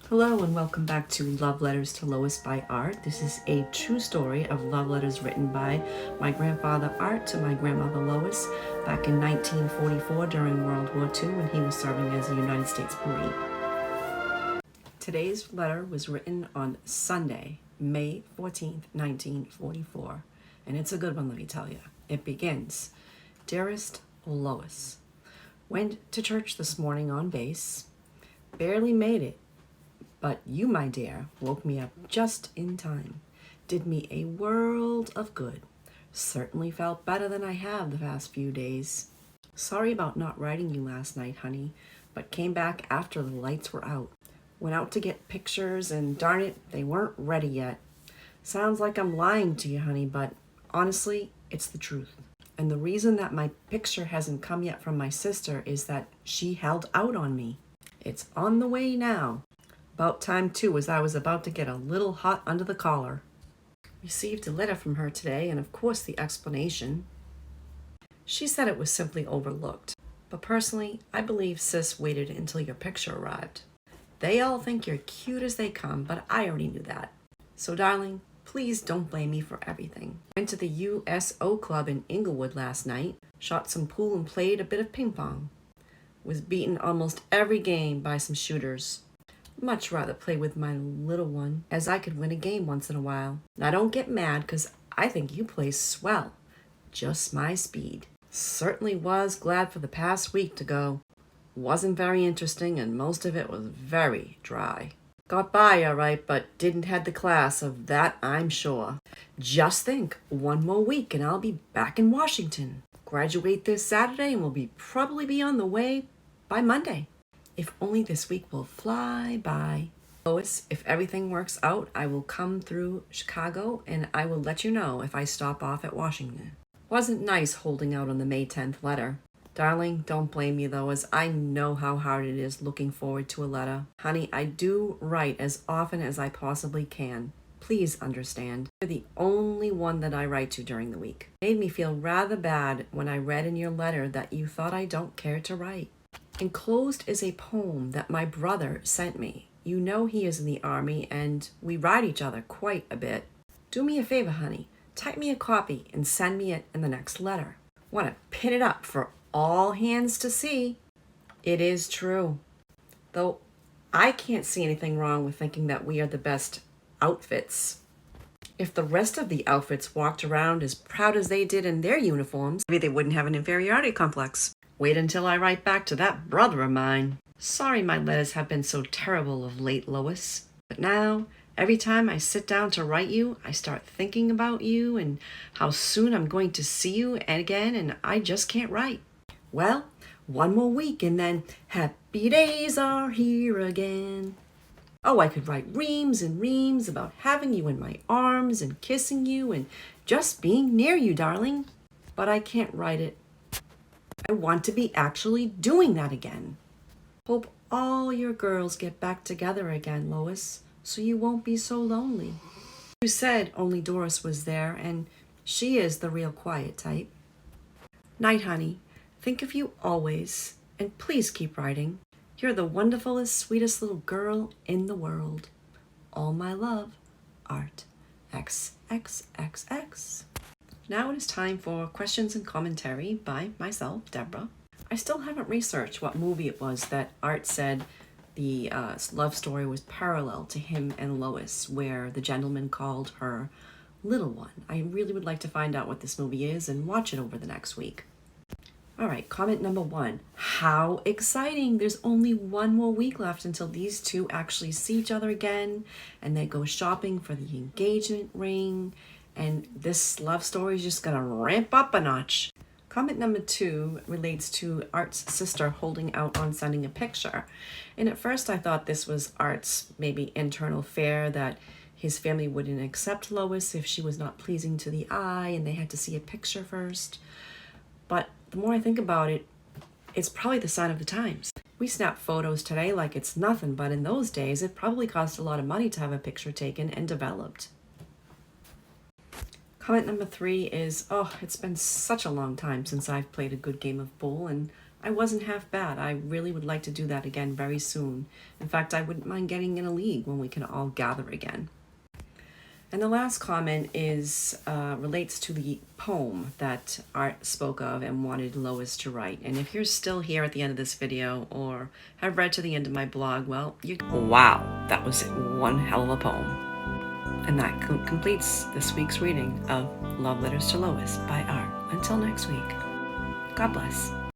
Hello and welcome back to Love Letters to Lois by Art. This is a true story of love letters written by my grandfather Art to my grandmother Lois back in 1944 during World War II when he was serving as a United States Marine. Today's letter was written on Sunday, May 14th, 1944, and it's a good one, let me tell you. It begins, Dearest Lois, went to church this morning on base, barely made it. But you, my dear, woke me up just in time. Did me a world of good. Certainly felt better than I have the past few days. Sorry about not writing you last night, honey, but came back after the lights were out. Went out to get pictures and darn it, they weren't ready yet. Sounds like I'm lying to you, honey, but honestly, it's the truth. And the reason that my picture hasn't come yet from my sister is that she held out on me. It's on the way now. About time, too, as I was about to get a little hot under the collar. Received a letter from her today, and of course the explanation. She said it was simply overlooked. But personally, I believe Sis waited until your picture arrived. They all think you're cute as they come, but I already knew that. So, darling, please don't blame me for everything. Went to the USO Club in Inglewood last night, shot some pool and played a bit of ping pong. Was beaten almost every game by some shooters. Much rather play with my little one, as I could win a game once in a while. Now don't get mad, 'cause I think you play swell. Just my speed. Certainly was glad for the past week to go. Wasn't very interesting, and most of it was very dry. Got by all right, but didn't head the class, of that I'm sure. Just think, one more week and I'll be back in Washington. Graduate this Saturday and we'll probably be on the way by Monday. If only this week will fly by. Lois, if everything works out, I will come through Chicago and I will let you know if I stop off at Washington. Wasn't nice holding out on the May 10th letter. Darling, don't blame me though, as I know how hard it is looking forward to a letter. Honey, I do write as often as I possibly can. Please understand. You're the only one that I write to during the week. It made me feel rather bad when I read in your letter that you thought I don't care to write. Enclosed is a poem that my brother sent me. You know he is in the Army and we write each other quite a bit. Do me a favor, honey. Type me a copy and send me it in the next letter. Want to pin it up for all hands to see. It is true. Though I can't see anything wrong with thinking that we are the best outfits. If the rest of the outfits walked around as proud as they did in their uniforms, maybe they wouldn't have an inferiority complex. Wait until I write back to that brother of mine. Sorry my letters have been so terrible of late, Lois. But now, every time I sit down to write you, I start thinking about you and how soon I'm going to see you again, and I just can't write. Well, one more week and then happy days are here again. Oh, I could write reams and reams about having you in my arms and kissing you and just being near you, darling. But I can't write it. I want to be actually doing that again. Hope all your girls get back together again, Lois, so you won't be so lonely. You said only Doris was there, and she is the real quiet type. Night, honey. Think of you always, and please keep writing. You're the wonderfulest, sweetest little girl in the world. All my love, Art. XXXX. Now it is time for questions and commentary by myself, Deborah. I still haven't researched what movie it was that Art said the love story was parallel to him and Lois, where the gentleman called her little one. I really would like to find out what this movie is and watch it over the next week. All right, comment number 1. How exciting! There's only one more week left until these two actually see each other again and they go shopping for the engagement ring. And this love story is just gonna ramp up a notch. Comment number 2 relates to Art's sister holding out on sending a picture. And at first I thought this was Art's maybe internal fear that his family wouldn't accept Lois if she was not pleasing to the eye and they had to see a picture first. But the more I think about it, it's probably the sign of the times. We snap photos today like it's nothing, but in those days it probably cost a lot of money to have a picture taken and developed. Comment number 3 is, it's been such a long time since I've played a good game of pool, and I wasn't half bad. I really would like to do that again very soon. In fact, I wouldn't mind getting in a league when we can all gather again. And the last comment is relates to the poem that Art spoke of and wanted Lois to write. And if you're still here at the end of this video or have read to the end of my blog, well, wow, that was one hell of a poem. And that completes this week's reading of Love Letters to Lois by Art. Until next week, God bless.